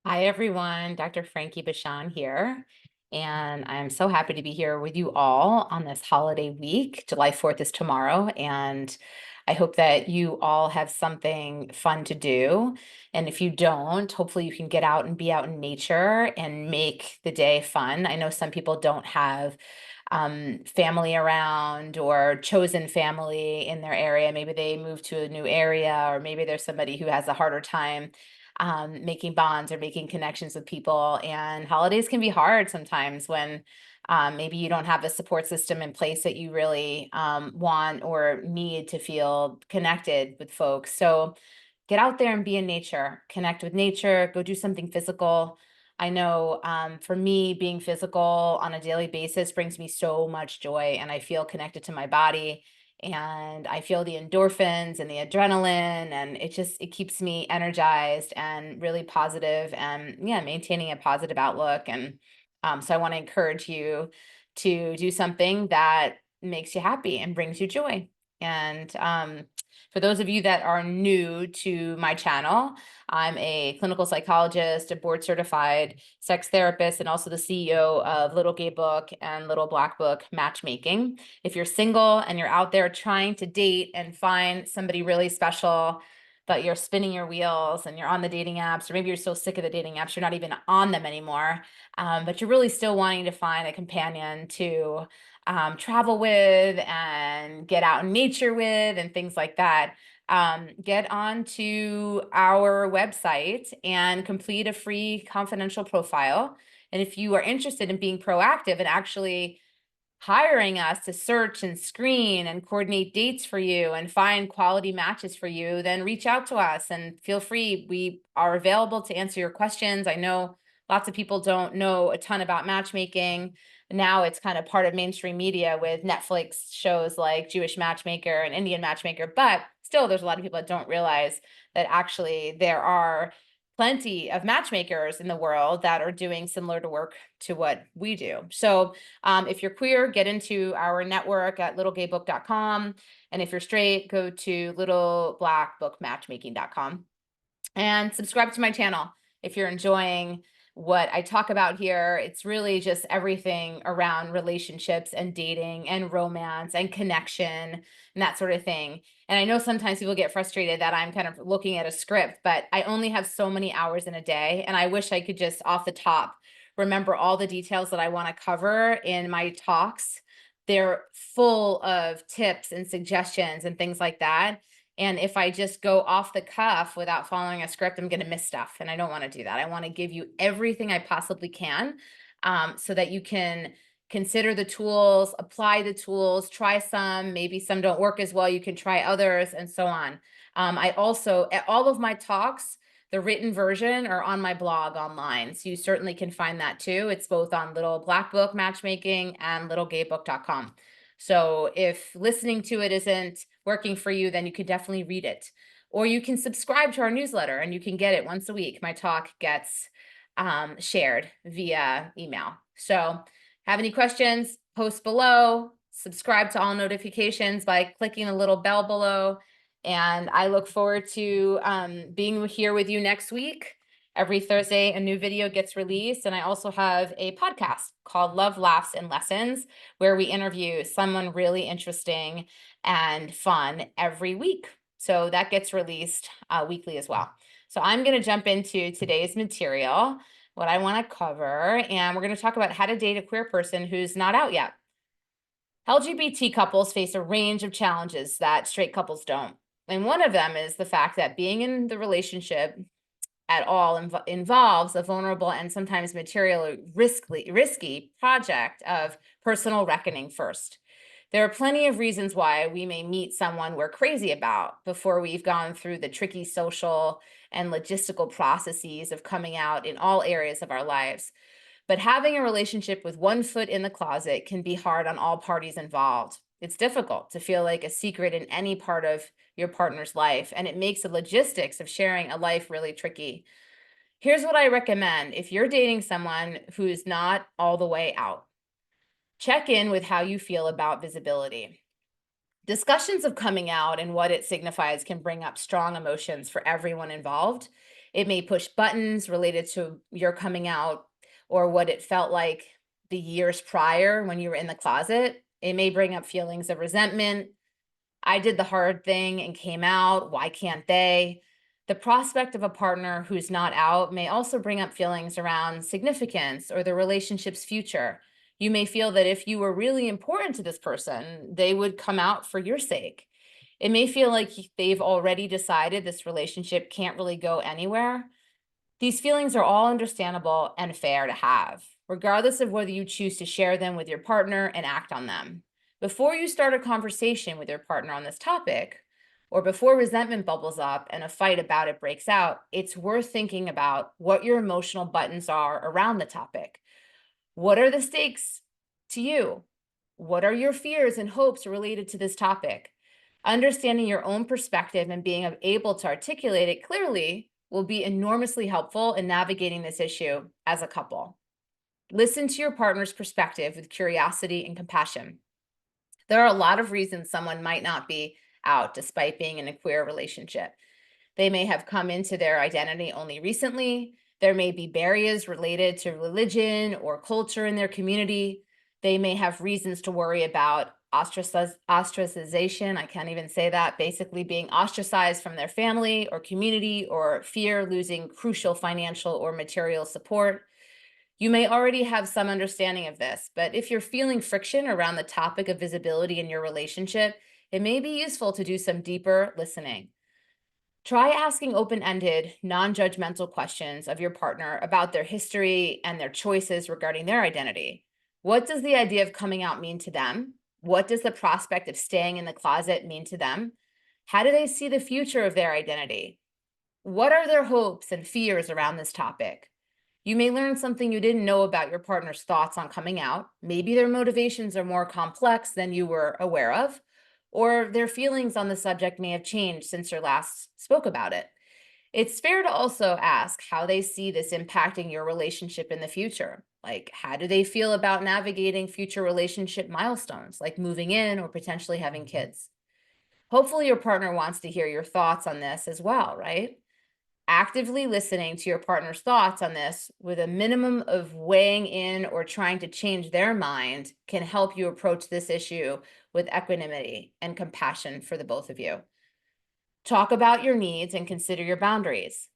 Hi, everyone. Dr. Frankie Bashan here. And I'm so happy to be here with you all on this holiday week. July 4th is tomorrow. And I hope that you all have something fun to do. And if you don't, hopefully you can get out and be out in nature and make the day fun. I know some people don't have family around or chosen family in their area. Maybe they moved to a new area, or maybe there's somebody who has a harder time making bonds or making connections with people. And holidays can be hard sometimes when maybe you don't have the support system in place that you really want or need to feel connected with folks. So get out there and be in nature, connect with nature, go do something physical. I know for me, being physical on a daily basis brings me so much joy, and I feel connected to my body, and I feel the endorphins and the adrenaline, and it keeps me energized and really positive, and yeah, maintaining a positive outlook. And so I want to encourage you to do something that makes you happy and brings you joy. And for those of you that are new to my channel, I'm a clinical psychologist, a board certified sex therapist, and also the CEO of Little Gay Book and Little Black Book Matchmaking. If you're single and you're out there trying to date and find somebody really special, but you're spinning your wheels and you're on the dating apps, or maybe you're so sick of the dating apps, you're not even on them anymore, but you're really still wanting to find a companion to travel with and get out in nature with and things like that, get onto our website and complete a free confidential profile. And if you are interested in being proactive and actually hiring us to search and screen and coordinate dates for you and find quality matches for you, then reach out to us and feel free. We are available to answer your questions. I know lots of people don't know a ton about matchmaking. Now it's kind of part of mainstream media with Netflix shows like Jewish Matchmaker and Indian Matchmaker, but still there's a lot of people that don't realize that actually there are plenty of matchmakers in the world that are doing similar to work to what we do. So if you're queer, get into our network at littlegaybook.com. And if you're straight, go to littleblackbookmatchmaking.com and subscribe to my channel. If you're enjoying what I talk about here, it's really just everything around relationships and dating and romance and connection and that sort of thing. And I know sometimes people get frustrated that I'm kind of looking at a script, but I only have so many hours in a day. And I wish I could just off the top remember all the details that I want to cover in my talks. They're full of tips and suggestions and things like that. And if I just go off the cuff without following a script, I'm going to miss stuff. And I don't want to do that. I want to give you everything I possibly can, so that you can consider the tools, apply the tools, try some, maybe some don't work as well. You can try others and so on. I also, at all of my talks, the written version are on my blog online. So you certainly can find that too. It's both on Little Black Book Matchmaking and littlegaybook.com. So if listening to it isn't working for you, then you can definitely read it. Or you can subscribe to our newsletter and you can get it once a week. My talk gets shared via email. So have any questions, post below, subscribe to all notifications by clicking the little bell below. And I look forward to being here with you next week. Every Thursday, a new video gets released. And I also have a podcast called Love, Laughs, and Lessons, where we interview someone really interesting and fun every week. So that gets released weekly as well. So I'm going to jump into today's material, what I want to cover, and we're going to talk about how to date a queer person who's not out yet. LGBT couples face a range of challenges that straight couples don't. And one of them is the fact that being in the relationship at all involves a vulnerable and sometimes materially risky project of personal reckoning first. There are plenty of reasons why we may meet someone we're crazy about before we've gone through the tricky social and logistical processes of coming out in all areas of our lives. But having a relationship with one foot in the closet can be hard on all parties involved. It's difficult to feel like a secret in any part of your partner's life, and it makes the logistics of sharing a life really tricky. Here's what I recommend if you're dating someone who's not all the way out. Check in with how you feel about visibility. Discussions of coming out and what it signifies can bring up strong emotions for everyone involved. It may push buttons related to your coming out or what it felt like the years prior when you were in the closet. It may bring up feelings of resentment. I did the hard thing and came out. Why can't they? The prospect of a partner who's not out may also bring up feelings around significance or the relationship's future. You may feel that if you were really important to this person, they would come out for your sake. It may feel like they've already decided this relationship can't really go anywhere. These feelings are all understandable and fair to have, regardless of whether you choose to share them with your partner and act on them. Before you start a conversation with your partner on this topic, or before resentment bubbles up and a fight about it breaks out, it's worth thinking about what your emotional buttons are around the topic. What are the stakes to you? What are your fears and hopes related to this topic? Understanding your own perspective and being able to articulate it clearly will be enormously helpful in navigating this issue as a couple. Listen to your partner's perspective with curiosity and compassion. There are a lot of reasons someone might not be out despite being in a queer relationship. They may have come into their identity only recently. There may be barriers related to religion or culture in their community. They may have reasons to worry about ostracization. I can't even say that. Basically, being ostracized from their family or community, or fear losing crucial financial or material support. You may already have some understanding of this, but if you're feeling friction around the topic of visibility in your relationship, it may be useful to do some deeper listening. Try asking open-ended, non-judgmental questions of your partner about their history and their choices regarding their identity. What does the idea of coming out mean to them? What does the prospect of staying in the closet mean to them? How do they see the future of their identity? What are their hopes and fears around this topic? You may learn something you didn't know about your partner's thoughts on coming out. Maybe their motivations are more complex than you were aware of, or their feelings on the subject may have changed since you last spoke about it. It's fair to also ask how they see this impacting your relationship in the future. Like, how do they feel about navigating future relationship milestones, like moving in or potentially having kids? Hopefully, your partner wants to hear your thoughts on this as well, right? Actively listening to your partner's thoughts on this with a minimum of weighing in or trying to change their mind can help you approach this issue with equanimity and compassion for the both of you. Talk about your needs and consider your boundaries.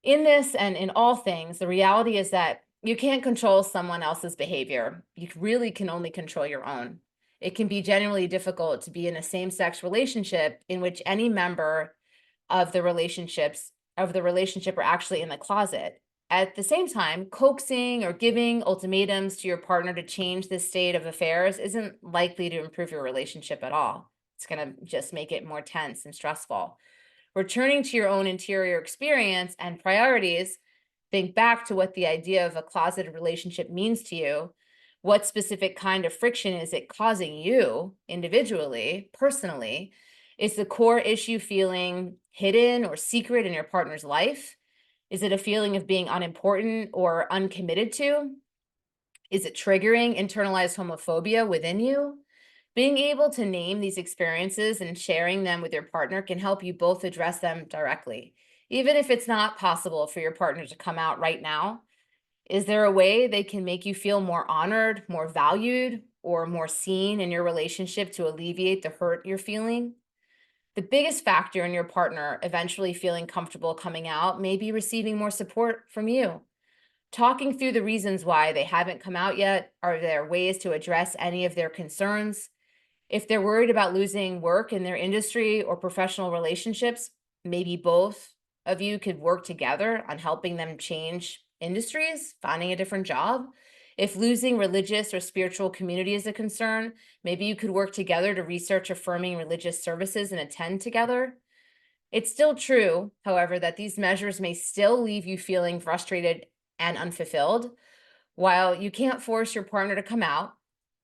In this and in all things, the reality is that you can't control someone else's behavior. You really can only control your own. It can be genuinely difficult to be in a same-sex relationship in which any member of the relationship are actually in the closet. At the same time, coaxing or giving ultimatums to your partner to change this state of affairs isn't likely to improve your relationship at all. It's going to just make it more tense and stressful. Returning to your own interior experience and priorities, think back to what the idea of a closeted relationship means to you. What specific kind of friction is it causing you individually, personally? Is the core issue feeling hidden or secret in your partner's life? Is it a feeling of being unimportant or uncommitted to? Is it triggering internalized homophobia within you? Being able to name these experiences and sharing them with your partner can help you both address them directly. Even if it's not possible for your partner to come out right now, is there a way they can make you feel more honored, more valued, or more seen in your relationship to alleviate the hurt you're feeling? The biggest factor in your partner eventually feeling comfortable coming out may be receiving more support from you. Talking through the reasons why they haven't come out yet. Are there ways to address any of their concerns? If they're worried about losing work in their industry or professional relationships, maybe both of you could work together on helping them change industries, finding a different job. If losing religious or spiritual community is a concern, maybe you could work together to research affirming religious services and attend together. It's still true, however, that these measures may still leave you feeling frustrated and unfulfilled. While you can't force your partner to come out,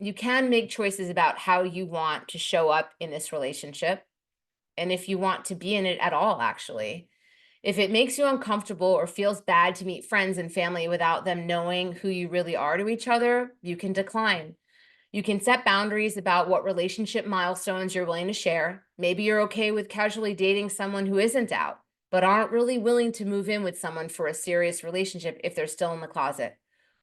you can make choices about how you want to show up in this relationship and if you want to be in it at all, actually. If it makes you uncomfortable or feels bad to meet friends and family without them knowing who you really are to each other, you can decline. You can set boundaries about what relationship milestones you're willing to share. Maybe you're okay with casually dating someone who isn't out. but aren't really willing to move in with someone for a serious relationship if they're still in the closet.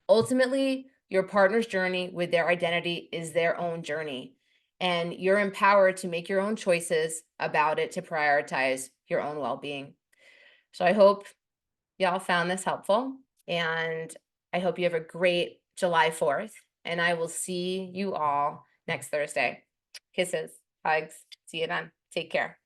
Ultimately, your partner's journey with their identity is their own journey, and you're empowered to make your own choices about it to prioritize your own well being. So I hope y'all found this helpful, and I hope you have a great July 4th, and I will see you all next Thursday. Kisses, hugs, see you then. Take care.